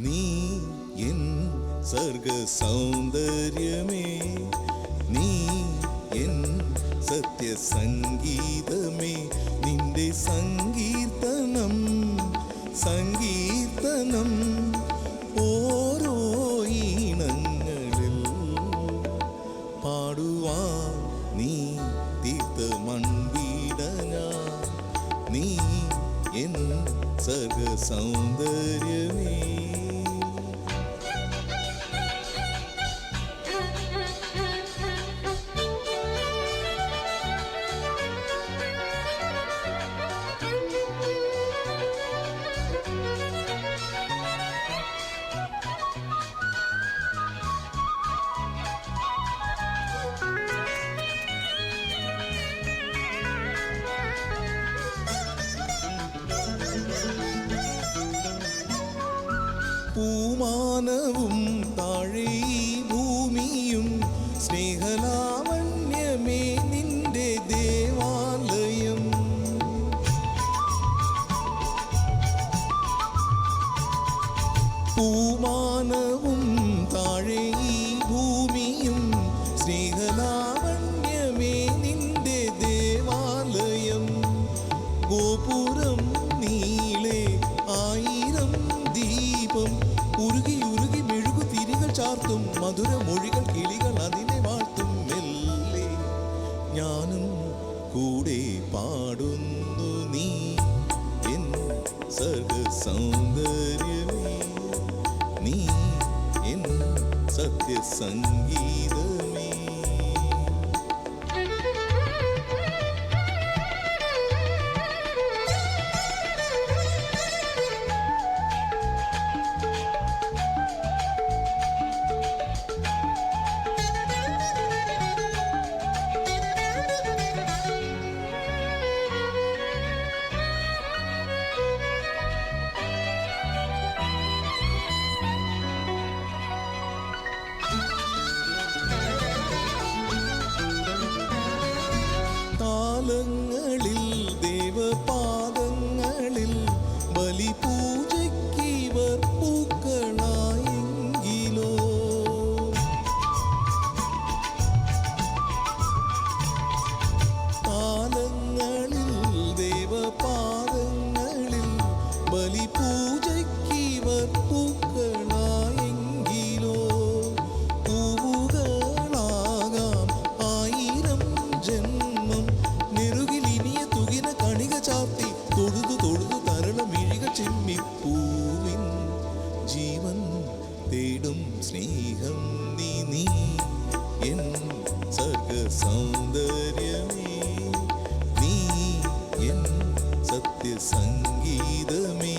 നീ എൻ സർഗ സൗന്ദര്യമേ, നീ എൻ സത്യസംഗീതമേ. നിന്റെ സങ്കീർത്തനം സങ്കീർത്തനം ഓരോ ഈണങ്ങളിൽ പാടുവാൻ നീ തീർത്ത മൺവീടന. നീ എൻ സർഗ സൗന്ദര്യമേ. പൂമാനവും താഴെ ഭൂമിയും സ്നേഹലാവണ്യമേ നിന്റെ ദേവാലയം. പൂമാനവും താഴെ ഭൂമിയും സ്നേഹലാവണ്യമേ നിന്റെ ദേവാലയം. ഗോപുരം നീളെ 1000 ദീപം ഉരുകി ഉരുകി മെഴുകു തിരികൾ ചാർത്തും മധുരമൊഴികൾ കിളികൾ അതിനെ വാഴ്ത്തും. മെല്ലെ ഞാനും കൂടെ പാടുന്നു നീ എൻ സർഗ സൗന്ദര്യമേ, നീ എൻ സത്യസംഗീതമേ. താളങ്ങളിൽ ദേവപാദങ്ങളിൽ ബലിപൂജയ്ക്കിവർ പൂക്കളായെങ്കിലോ. താളങ്ങളിൽ ദേവപാദങ്ങളിൽ ബലിപൂജയ്ക്കിവർ പൂക്കളായെങ്കിലോ. പൂവുകളാകാം 1000 ജന്മം നെറുകിലിനിയ തുകിന കണിക ചാർത്തി തൊഴുതു തൊഴുതു തരളമിഴിക ചെമ്മി. പൂവിൻ ജീവൻ തേടും സ്നേഹം നീ, നീ എൻ സർഗ സൗന്ദര്യമേ, നീ എൻ സത്യസംഗീതമേ.